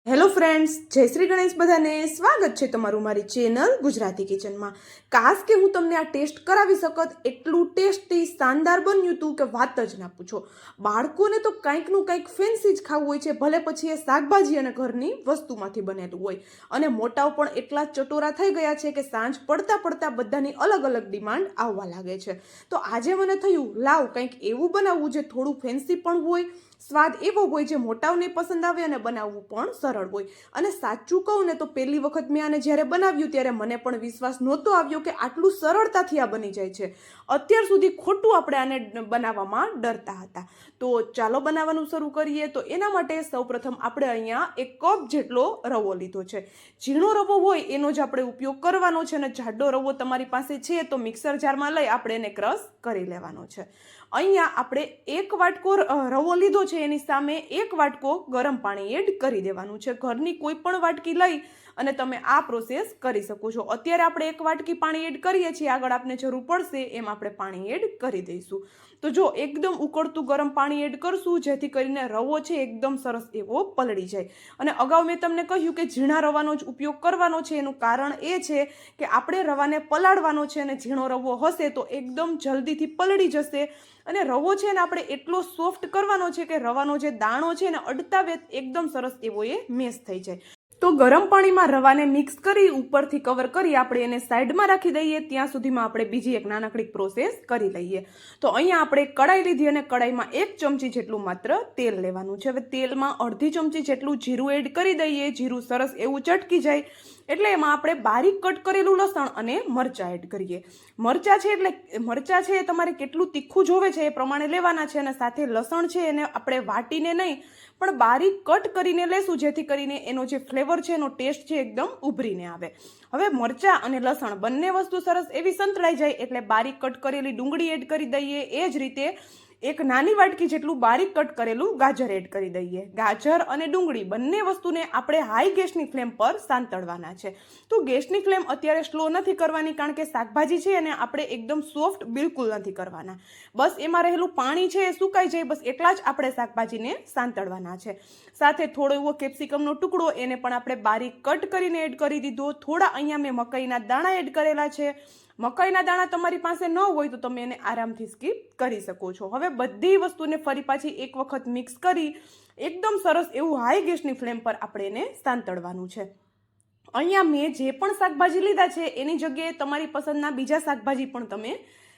Hello friends, જય શ્રી ગણેશ. બધાને સ્વાગત છે તમારું મારી ચેનલ ગુજરાતી કિચનમાં. કાશ કે હું તમને આ ટેસ્ટ કરાવી શકત, એટલું ટેસ્ટી શાનદાર બન્યું હતું કે વાત જ ના પૂછો. બાળકોને તો કંઈકનું કંઈક ફેન્સી જ ખાવું હોય છે, ભલે પછી એ શાકભાજી અને ઘરની વસ્તુમાંથી બનેલું હોય. અને મોટાઓ પણ એટલા ચટોરા થઈ ગયા છે કે સાંજ પડતા પડતા બધાની અલગ અલગ ડિમાન્ડ આવવા લાગે છે. તો આજે મને થયું લાવ કંઈક એવું બનાવવું જે થોડું ફેન્સી પણ હોય, સ્વાદ એવો હોય જે મોટાઓને પસંદ આવે અને બનાવવું પણ સરળ હોય. અને સાચું કહું ને તો પહેલી વખત મેં આને જ્યારે બનાવ્યું ત્યારે મને પણ વિશ્વાસ નહોતો આવ્યો કે આટલું સરળતાથી આ બની જાય છે. અત્યાર સુધી ખોટું આપણે આને બનાવવામાં ડરતા હતા. તો ચાલો બનાવવાનું શરૂ કરીએ. તો એના માટે સૌપ્રથમ આપણે અહીંયા 1 કપ જેટલો રવો લીધો છે. ઝીણો રવો હોય એનો જ આપણે ઉપયોગ કરવાનો છે, અને જાડો રવો તમારી પાસે છે તો મિક્સર જારમાં લઈ આપણે એને ક્રશ કરી લેવાનો છે. અહીંયા આપણે 1 વાટકો રવો લીધો છે, એની સામે 1 વાટકો ગરમ પાણી એડ કરી દેવાનું છે. ઘરની કોઈ પણ વાટકી લઈ અને તમે આ પ્રોસેસ કરી શકો છો. અત્યારે આપણે 1 વાટકી પાણી એડ કરીએ છીએ, આગળ આપણે જરૂર પડશે એમ આપણે પાણી એડ કરી દઈશું. તો જો એકદમ ઉકળતું ગરમ પાણી એડ કરશું, જેથી કરીને રવો છે એકદમ સરસ એવો પલળી જાય. અને અગાઉ મેં તમને કહ્યું કે ઝીણા રવાનો જ ઉપયોગ કરવાનો છે. એનું કારણ એ છે કે આપણે રવાને પલાળવાનો છે, અને ઝીણો રવો હશે તો એકદમ જલ્દીથી પલળી જશે. અને રવો છે ને આપણે એટલો સોફ્ટ કરવાનો છે કે રવાનો જે દાણો છે ને અડતા વેત એકદમ સરસ એવો એ મેશ થઈ જાય. તો ગરમ પાણીમાં રવાને મિક્સ કરી ઉપરથી કવર કરી આપણે એને સાઈડમાં રાખી દઈએ. ત્યાં સુધીમાં આપણે બીજી એક નાનકડી પ્રોસેસ કરી લઈએ. તો અહીંયા આપણે કડાઈ લીધી અને કડાઈમાં 1 ચમચી જેટલું માત્ર તેલ લેવાનું છે. હવે તેલમાં અડધી ચમચી જેટલું જીરું એડ કરી દઈએ. જીરું સરસ એવું ચટકી જાય એટલે એમાં આપણે બારીક કટ કરેલું લસણ અને મરચાં એડ કરીએ. મરચાં છે એટલે મરચાં છે એ તમારે કેટલું તીખું જોવે છે એ પ્રમાણે લેવાના છે. અને સાથે લસણ છે એને આપણે વાટીને નહીં પણ બારીક કટ કરીને લેશું, જેથી કરીને એનો જે ફ્લેવર છે એનો ટેસ્ટ છે એકદમ ઉભરીને આવે. હવે મરચાં અને લસણ બંને વસ્તુ સરસ એવી સંતળાઈ જાય એટલે બારીક કટ કરેલી ડુંગળી એડ કરી દઈએ. એ જ રીતે 1 નાની વાટકી જેટલું બારીક કટ કરેલું ગાજર એડ કરી દઈએ. ગાજર અને ડુંગળી બંને વસ્તુને આપણે હાઈ ગેસની ફ્લેમ પર સાંતળવાના છે. તો ગેસની ફ્લેમ અત્યારે સ્લો નથી કરવાની, કારણ કે શાકભાજી છે એને આપણે એકદમ સોફ્ટ બિલકુલ નથી કરવાના. બસ એમાં રહેલું પાણી છે એ સુકાઈ જાય, બસ એટલા જ આપણે શાકભાજીને સાંતળવાના છે. સાથે થોડો એવો કેપ્સિકમનો ટુકડો એને પણ આપણે બારીક કટ કરીને એડ કરી દીધો. થોડા અહીંયા મેં મકાઈના દાણા એડ કરેલા છે. મકાઈના દાણા તમારી પાસે ન હોય તો તમે એને આરામથી સ્કીપ કરી શકો છો. હવે બધી વસ્તુને ફરી પાછી એક વખત મિક્સ કરી એકદમ સરસ એવું હાઈ ગેસની ફ્લેમ પર આપણે એને સાંતળવાનું છે. અહીંયા મેં જે પણ શાકભાજી લીધા છે એની જગ્યાએ તમારી પસંદના બીજા શાકભાજી પણ તમે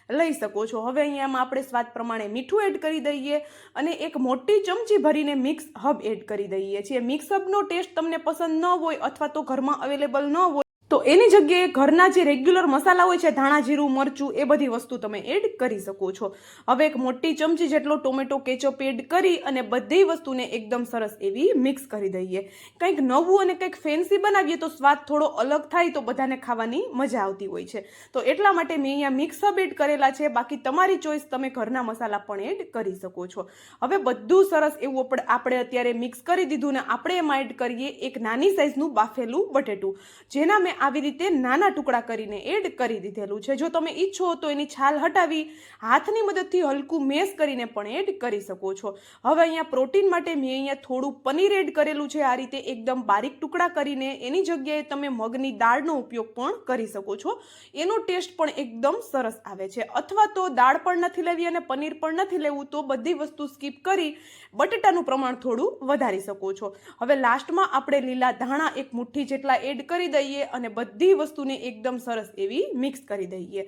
લઈ શકો છો. હવે અહીંયામાં આપણે સ્વાદ પ્રમાણે મીઠું એડ કરી દઈએ અને 1 મોટી ચમચી ભરીને મિક્સ હબ એડ કરી દઈએ છીએ. મિક્સ હબનો ટેસ્ટ તમને પસંદ ન હોય અથવા તો ઘરમાં અવેલેબલ ન હોય તો એની જગ્યાએ ઘરના જે રેગ્યુલર મસાલા હોય છે, ધાણા, જીરું, મરચું, એ બધી વસ્તુ તમે એડ કરી શકો છો. હવે 1 મોટી ચમચી જેટલો ટોમેટો કેચઅપ એડ કરી અને બધી વસ્તુને એકદમ સરસ એવી મિક્સ કરી દઈએ. કંઈક નવું અને કંઈક ફેન્સી બનાવીએ તો સ્વાદ થોડો અલગ થાય તો બધાને ખાવાની મજા આવતી હોય છે. તો એટલા માટે મેં અહીંયા મિક્સ હબ એડ કરેલા છે. બાકી તમારી ચોઈસ, તમે ઘરના મસાલા પણ એડ કરી શકો છો. હવે બધું સરસ એવું આપણે અત્યારે મિક્સ કરી દીધું ને આપણે એમાં એડ કરીએ 1 નાની સાઈઝનું બાફેલું બટેટું, જેના મેં આવી રીતે નાના ટુકડા કરીને એડ કરી દીધેલું છે. જો તમે ઈચ્છો તો એની છાલ હટાવી હાથની મદદથી હલકું મેશ કરીને પણ એડ કરી શકો છો. હવે અહીંયા પ્રોટીન માટે મેં અહીંયા થોડું પનીર એડ કરેલું છે, આ રીતે એકદમ બારીક ટુકડા કરીને. એની જગ્યાએ તમે મગની દાળનો ઉપયોગ પણ કરી શકો છો. એનો ટેસ્ટ પણ એકદમ સરસ આવે છે. અથવા તો દાળ પણ નથી લેવી અને પનીર પણ નથી લેવું તો બધી વસ્તુ સ્કીપ કરી બટેટાનું પ્રમાણ થોડું વધારી શકો છો. હવે લાસ્ટમાં આપણે લીલા ધાણા 1 મુઠ્ઠી જેટલા એડ કરી દઈએ અને બધી વસ્તુને એકદમ સરસ એવી મિક્સ કરી દઈએ.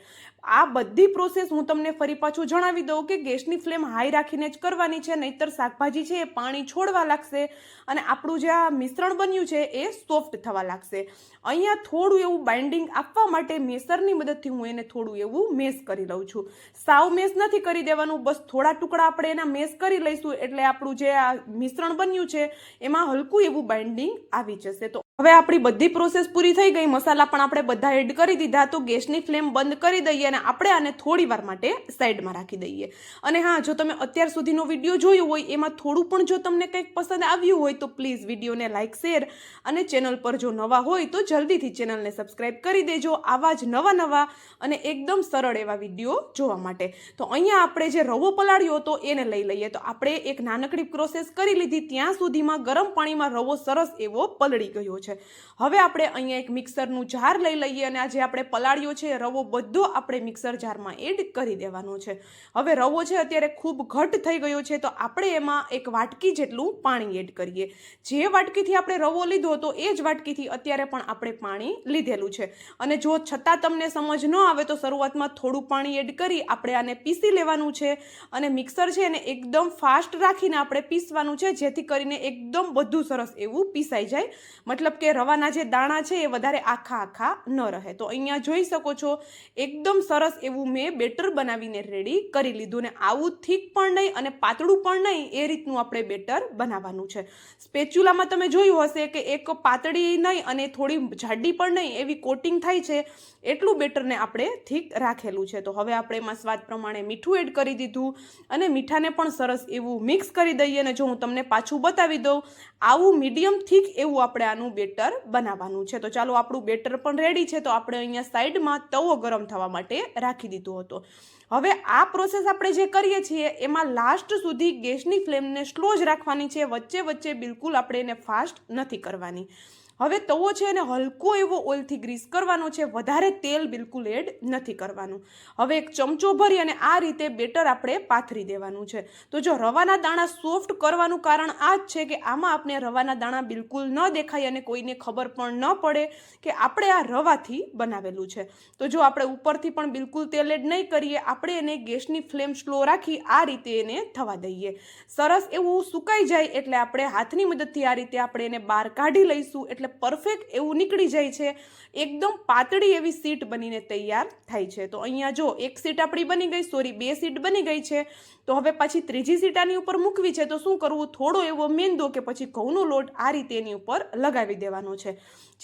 આ બધી પ્રોસેસ હું તમને ફરી પાછું જણાવી દઉં કે ગેસની ફ્લેમ હાઈ રાખીને જ કરવાની છે, નહીતર શાકભાજી છે એ પાણી છોડવા લાગશે અને આપણું જે આ મિશ્રણ બન્યું છે એ સોફ્ટ થવા લાગશે. અહીંયા થોડું એવું બાઇન્ડિંગ આપવા માટે મેસરની મદદથી હું એને થોડું એવું મેશ કરી લઉં છું. સાવ મેશ નથી કરી દેવાનું, બસ થોડા ટુકડા આપણે એના મેશ કરી લઈશું એટલે આપણું જે આ મિશ્રણ બન્યું છે એમાં હલકું એવું બાઇન્ડિંગ આવી જશે. તો હવે આપણી બધી પ્રોસેસ પૂરી થઈ ગઈ, મસાલા પણ આપણે બધા એડ કરી દીધા. તો ગેસની ફ્લેમ બંધ કરી દઈએ અને આપણે આને થોડી વાર માટે સાઈડમાં રાખી દઈએ. અને હા, જો તમે અત્યાર સુધીનો વિડીયો જોયો હોય એમાં થોડું પણ જો તમને કંઈક પસંદ આવ્યું હોય તો પ્લીઝ વિડીયોને લાઇક, શેર અને ચેનલ પર જો નવા હોય તો જલ્દીથી ચેનલને સબસ્ક્રાઈબ કરી દેજો આવા જ નવા અને એકદમ સરળ એવા વિડીયો જોવા માટે. તો અહીંયા આપણે જે રવો પલાળ્યો હતો એને લઈ લઈએ. તો આપણે એક નાનકડી પ્રોસેસ કરી લીધી. ત્યાં સુધીમાં ગરમ પાણીમાં રવો સરસ એવો પલળી ગયો છે. હવે આપણે અહીંયા એક મિક્સરનું જાર લઈ લઈએ અને આ જે આપણે પલાળ્યો છે રવો બધો આપણે મિક્સર જારમાં એડ કરી દેવાનો છે. હવે રવો છે અત્યારે ખૂબ ઘટ થઈ ગયો છે, તો આપણે એમાં એક વાટકી જેટલું પાણી એડ કરીએ. જે વાટકીથી આપણે રવો લીધો હતો એ જ વાટકીથી અત્યારે પણ આપણે પાણી લીધેલું છે. અને જો છતાં તમને સમજ ન આવે તો શરૂઆતમાં થોડું પાણી એડ કરી આપણે આને પીસી લેવાનું છે. અને મિક્સર છે એને એકદમ ફાસ્ટ રાખીને આપણે પીસવાનું છે, જેથી કરીને એકદમ બધું સરસ એવું પીસાઈ જાય. મતલબ કે રવાના જે દાણા છે એ વધારે આખા ન રહે. તો અહીંયા જોઈ શકો છો એકદમ સરસ એવું મેં બેટર બનાવીને રેડી કરી લીધું. ને આવું થીક પણ નહીં અને પાતળું પણ નહીં, એ રીતનું આપણે બેટર બનાવવાનું છે. સ્પેચ્યુલામાં તમે જોયું હશે કે એક પાતળી નહીં અને થોડી જાડી પણ નહીં એવી કોટિંગ થાય છે, એટલું બેટરને આપણે થીક રાખેલું છે. તો હવે આપણે એમાં સ્વાદ પ્રમાણે મીઠું એડ કરી દીધું અને મીઠાને પણ સરસ એવું મિક્સ કરી દઈએ. અને જો હું તમને પાછું બતાવી દઉં, આવું મીડિયમ થીક એવું આપણે આનું બેટર બનાવવાનું છે. તો ચાલો, આપણું બેટર પણ રેડી છે. તો આપણે અહીંયા સાઈડમાં તવો ગરમ થવા માટે રાખી દીધો હતો. હવે આ પ્રોસેસ આપણે જે કરીએ છીએ એમાં લાસ્ટ સુધી ગેસની ફ્લેમને સ્લો જ રાખવાની છે. વચ્ચે બિલકુલ આપણે એને ફાસ્ટ નથી કરવાની. હવે તવો છે એને હલકો એવો ઓઇલથી ગ્રીસ કરવાનો છે, વધારે તેલ બિલકુલ એડ નથી કરવાનું. હવે એક ચમચો ભરી અને આ રીતે બેટર આપણે પાથરી દેવાનું છે. તો જો રવાના દાણા સોફ્ટ કરવાનું કારણ આ જ છે કે આમાં આપણે રવાના દાણા બિલકુલ ન દેખાય અને કોઈને ખબર પણ ન પડે કે આપણે આ રવાથી બનાવેલું છે. તો જો આપણે ઉપરથી પણ બિલકુલ તેલ એડ નહીં કરીએ, આપણે એને ગેસની ફ્લેમ સ્લો રાખી આ રીતે એને થવા દઈએ. સરસ એવું સુકાઈ જાય એટલે આપણે હાથની મદદથી આ રીતે આપણે એને બહાર કાઢી લઈશું. એટલે પરફેક્ટ એવું નીકળી જાય છે. એકદમ પાતળી એવી સીટ બનીને તૈયાર થાય છે. તો અહીંયા જો એક સીટ આપણી બની ગઈ, સોરી 2 સીટ બની ગઈ છે. તો હવે પાછી ત્રીજી સીટ આની ઉપર મૂકવી છે. તો શું કરવું, થોડો એવો મેંદો કે પછી ઘઉંનો લોટ આ રીતે એની ઉપર લગાવી દેવાનો છે,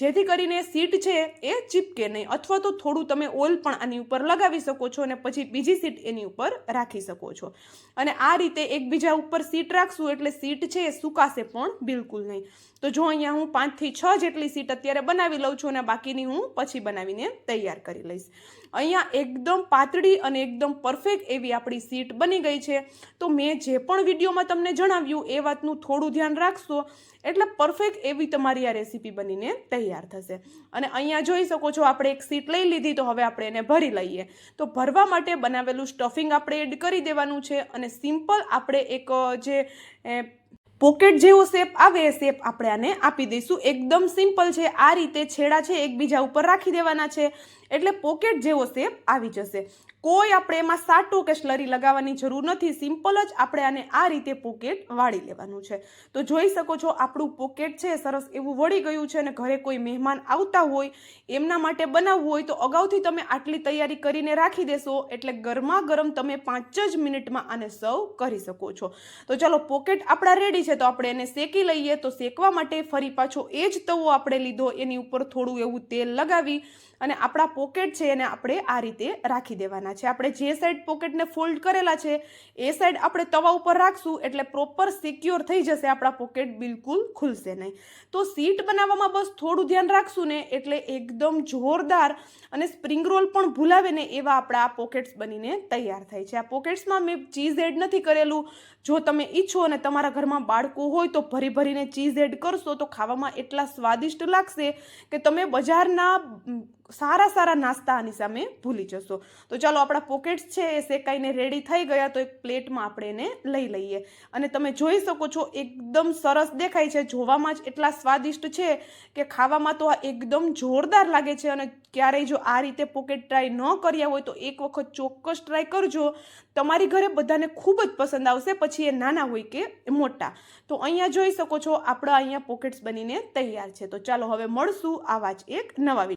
જેથી કરીને સીટ છે એ ચીપકે નહીં. અથવા તો થોડું તમે ઓઇલ પણ આની ઉપર લગાવી શકો છો અને પછી બીજી સીટ એની ઉપર રાખી શકો છો. અને આ રીતે એકબીજા ઉપર સીટ રાખશું એટલે સીટ છે એ સુકાશે પણ બિલકુલ નહીં. તો જો અહીંયા હું 5 થી 6 જેટલી સીટ અત્યારે બનાવી લઉં છું અને બાકીની હું પછી બનાવીને તૈયાર કરી લઈશ. અહીંયા એકદમ પાતળી અને એકદમ પરફેક્ટ એવી આપણી સીટ બની ગઈ છે. તો મેં જે પણ વિડીયોમાં તમને જણાવ્યું એ વાતનું થોડું ધ્યાન રાખશો એટલે પરફેક્ટ એવી તમારી આ રેસીપી બનીને તૈયાર થશે. અને અહીંયા જોઈ શકો છો આપણે એક સીટ લઈ લીધી. તો હવે આપણે એને ભરી લઈએ. તો ભરવા માટે બનાવેલું સ્ટફિંગ આપણે એડ કરી દેવાનું છે અને સિમ્પલ આપણે એક જે પોકેટ જેવો શેપ આવે એ શેપ આપણે આને આપી દઈશું. એકદમ સિમ્પલ છે. આ રીતે છેડા છે એકબીજા ઉપર રાખી દેવાના છે એટલે પોકેટ જેવો શેપ આવી જશે. કોઈ આપણે એમાં સાટો કે સ્લરી લગાવવાની જરૂર નથી. સિમ્પલ જ આપણે આને આ રીતે પોકેટ વાળી લેવાનું છે. તો જોઈ શકો છો આપણું પોકેટ છે સરસ એવું વળી ગયું છે. અને ઘરે કોઈ મહેમાન આવતા હોય એમના માટે બનાવવું હોય તો અગાઉથી તમે આટલી તૈયારી કરીને રાખી દેશો એટલે ગરમા ગરમ તમે 5 જ મિનિટમાં આને સર્વ કરી શકો છો. તો ચાલો, પોકેટ આપણા રેડી છે. તો આપણે એને શેકી લઈએ. તો શેકવા માટે ફરી પાછો એ જ તવો આપણે લીધો, એની ઉપર થોડું એવું તેલ લગાવી અને આપણા પોકેટ છે એને આપણે આ રીતે રાખી દેવાના છે. આપણે જે સાઈડ પોકેટને ફોલ્ડ કરેલા છે એ સાઈડ આપણે તવા ઉપર રાખશું એટલે પ્રોપર સિક્યોર થઈ જશે. આપણા પોકેટ બિલકુલ ખુલશે નહીં. તો સીટ બનાવવામાં બસ થોડું ધ્યાન રાખશું ને એટલે એકદમ જોરદાર અને સ્પ્રિંગ રોલ પણ ભૂલાવે ને એવા આપણા આ પોકેટ્સ બનીને તૈયાર થાય છે. આ પોકેટ્સમાં મેં ચીઝ એડ નથી કરેલું. જો તમે ઈચ્છો અને તમારા ઘરમાં બાળકો હોય તો ભરીને ચીઝ એડ કરશો તો ખાવામાં એટલા સ્વાદિષ્ટ લાગશે કે તમે બજારના સારા નાસ્તા આની સામે ભૂલી જશો. તો ચાલો, આપણા પોકેટ્સ છે એ શેકાઈને રેડી થઈ ગયા. તો એક પ્લેટમાં આપણે એને લઈ લઈએ અને તમે જોઈ શકો છો એકદમ સરસ દેખાય છે. જોવામાં જ એટલા સ્વાદિષ્ટ છે કે ખાવામાં તો આ એકદમ જોરદાર લાગે છે. અને ક્યારેય જો આ રીતે પોકેટ ટ્રાય ન કર્યા હોય તો એક વખત ચોક્કસ ટ્રાય કરજો. તમારી ઘરે બધાને ખૂબ જ પસંદ આવશે, પછી એ નાના હોય કે મોટા. તો અહીંયા જોઈ શકો છો આપણા અહીંયા પોકેટ્સ બનીને તૈયાર છે. તો ચાલો, હવે મળશું આવા જ એક નવા વિડીયો.